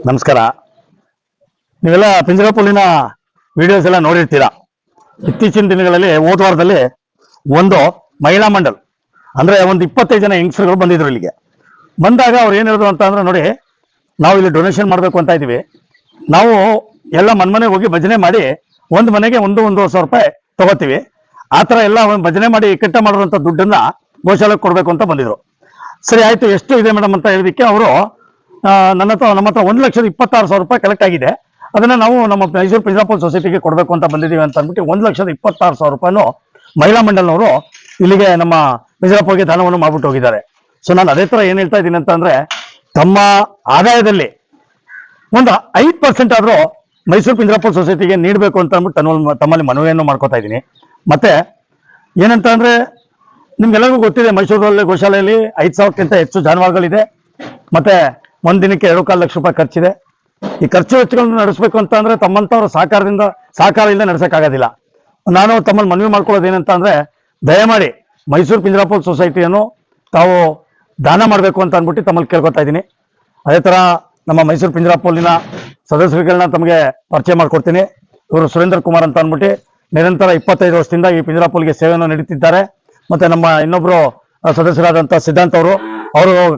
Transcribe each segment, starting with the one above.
ನಮಸ್ಕಾರ. ನೀವೆಲ್ಲ ಪಿಂಜರಾಪುಲ್ಲಿನ ವಿಡಿಯೋಸ್ ಎಲ್ಲ ನೋಡಿರ್ತೀರಾ. ಇತ್ತೀಚಿನ ದಿನಗಳಲ್ಲಿ ಹೋದ ವಾರದಲ್ಲಿ ಒಂದು ಮಹಿಳಾ ಮಂಡಲ್ ಅಂದ್ರೆ ಒಂದು 25 ಜನ ಹೆಂಗಸರುಗಳು ಬಂದಿದ್ರು. ಇಲ್ಲಿಗೆ ಬಂದಾಗ ಅವ್ರು ಏನ್ ಹೇಳಿದ್ರು ಅಂತ ಅಂದ್ರೆ, ನೋಡಿ ನಾವು ಇಲ್ಲಿ ಡೊನೇಷನ್ ಮಾಡಬೇಕು ಅಂತ ಇದೀವಿ, ನಾವು ಎಲ್ಲ ಮನೆಗೆ ಹೋಗಿ ಭಜನೆ ಮಾಡಿ ಒಂದು ಮನೆಗೆ 1-1.5 ರೂಪಾಯಿ ತಗೋತೀವಿ, ಆ ಥರ ಎಲ್ಲ ಒಂದು ಭಜನೆ ಮಾಡಿ ಇಕ್ಕಟ್ಟ ಮಾಡಿರುವಂಥ ದುಡ್ಡನ್ನ ಗೋಶಾಲೆಗೆ ಕೊಡಬೇಕು ಅಂತ ಬಂದಿದ್ರು. ಸರಿ ಆಯ್ತು, ಎಷ್ಟು ಇದೆ ಮೇಡಮ್ ಅಂತ ಹೇಳಿದಕ್ಕೆ ಅವರು ನಮ್ಮ ಹತ್ರ 1,26,000 ರೂಪಾಯಿ ಕಲೆಕ್ಟ್ ಆಗಿದೆ, ಅದನ್ನ ನಾವು ನಮ್ಮ ಮೈಸೂರು ಪಿಂಜರಾಪುಲ್ ಸೊಸೈಟಿಗೆ ಕೊಡಬೇಕು ಅಂತ ಬಂದಿದ್ದೀವಿ ಅಂತ ಅಂದ್ಬಿಟ್ಟು 1,26,000 ರೂಪಾಯಿನೂ ಮಹಿಳಾ ಮಂಡಲ್ನವರು ಇಲ್ಲಿಗೆ ನಮ್ಮ ಪಿಂಜರಾಪುರ್ಗೆ ದಾನವನ್ನು ಮಾಡ್ಬಿಟ್ಟು ಹೋಗಿದ್ದಾರೆ. ಸೊ ನಾನು ಅದೇ ತರ ಏನ್ ಹೇಳ್ತಾ ಇದ್ದೀನಿ ಅಂತ ಅಂದ್ರೆ, ತಮ್ಮ ಆದಾಯದಲ್ಲಿ ಒಂದು 5% ಆದ್ರೂ ಮೈಸೂರು ಪಿಂಜರಾಪುಲ್ ಸೊಸೈಟಿಗೆ ನೀಡಬೇಕು ಅಂತ ಅಂದ್ಬಿಟ್ಟು ತಮ್ಮಲ್ಲಿ ಮನವಿಯನ್ನು ಮಾಡ್ಕೋತಾ ಇದ್ದೀನಿ. ಮತ್ತೆ ಏನಂತ ಅಂದ್ರೆ, ನಿಮ್ಗೆಲ್ಲರಿಗೂ ಗೊತ್ತಿದೆ, ಮೈಸೂರಲ್ಲಿ ಗೋಶಾಲೆಯಲ್ಲಿ 5,000ಕ್ಕಿಂತ ಹೆಚ್ಚು ಜಾನುವಾರುಗಳಿದೆ. ಮತ್ತೆ ಒಂದ್ ದಿನಕ್ಕೆ 2.25 ಲಕ್ಷ ರೂಪಾಯಿ ಖರ್ಚಿದೆ. ಈ ಖರ್ಚು ವೆಚ್ಚಗಳನ್ನು ನಡೆಸಬೇಕು ಅಂತ ಅಂದ್ರೆ ತಮ್ಮಂತವ್ರ ಸಹಕಾರದಿಂದ ನಡೆಸಕ್ಕಾಗೋದಿಲ್ಲ. ನಾನು ತಮ್ಮಲ್ಲಿ ಮನವಿ ಮಾಡ್ಕೊಳ್ಳೋದು ಏನಂತ ಅಂದ್ರೆ, ದಯಮಾಡಿ ಮೈಸೂರು ಪಿಂಜರಾಪುಲ್ ಸೊಸೈಟಿಯನ್ನು ತಾವು ದಾನ ಮಾಡಬೇಕು ಅಂತ ಅಂದ್ಬಿಟ್ಟು ತಮ್ಮಲ್ಲಿ ಕೇಳ್ಕೊತಾ ಇದ್ದೀನಿ. ಅದೇ ತರ ನಮ್ಮ ಮೈಸೂರು ಪಿಂಜರಾಪುಲ್ಲಿನ ಸದಸ್ಯರುಗಳನ್ನ ತಮಗೆ ಪರಿಚಯ ಮಾಡ್ಕೊಡ್ತೀನಿ. ಇವರು ಸುರೇಂದ್ರ ಕುಮಾರ್ ಅಂತ ಅಂದ್ಬಿಟ್ಟು ನಿರಂತರ 25 ವರ್ಷದಿಂದ ಈ ಪಿಂಜರಾಪುಲ್ಗೆ ಸೇವೆಯನ್ನು ನೀಡುತ್ತಿದ್ದಾರೆ. ಮತ್ತೆ ನಮ್ಮ ಇನ್ನೊಬ್ರು ಸದಸ್ಯರಾದಂಥ ಸಿದ್ಧಾಂತ್ ಅವರು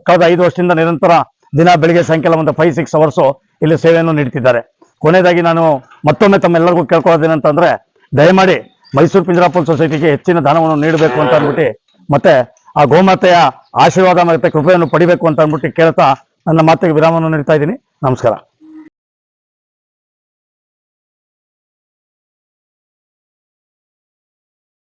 ಕಳೆದ 5 ವರ್ಷದಿಂದ ನಿರಂತರ ದಿನ ಬೆಳಿಗ್ಗೆ ಸಾಯಂಕಾಲ ಒಂದು 5-6 ಅವರ್ಸ್ ಇಲ್ಲಿ ಸೇವೆಯನ್ನು ನೀಡುತ್ತಿದ್ದಾರೆ. ಕೊನೆಯದಾಗಿ ನಾನು ಮತ್ತೊಮ್ಮೆ ತಮ್ಮೆಲ್ಲರಿಗೂ ಕೇಳ್ಕೊಳ್ಳೋದೇನಂತಂದ್ರೆ, ದಯಮಾಡಿ ಮೈಸೂರು ಪಿಂಜರಾಪುಲ್ ಸೊಸೈಟಿಗೆ ಹೆಚ್ಚಿನ ದಾನವನ್ನು ನೀಡಬೇಕು ಅಂತ ಅಂದ್ಬಿಟ್ಟು, ಮತ್ತೆ ಆ ಗೋಮಾತೆಯ ಆಶೀರ್ವಾದ ಮತ್ತೆ ಕೃಪೆಯನ್ನು ಪಡಿಬೇಕು ಅಂತ ಅಂದ್ಬಿಟ್ಟು ಕೇಳ್ತಾ ನನ್ನ ಮಾತಿಗೆ ವಿರಾಮವನ್ನು ನೀಡ್ತಾ ಇದ್ದೀನಿ. ನಮಸ್ಕಾರ.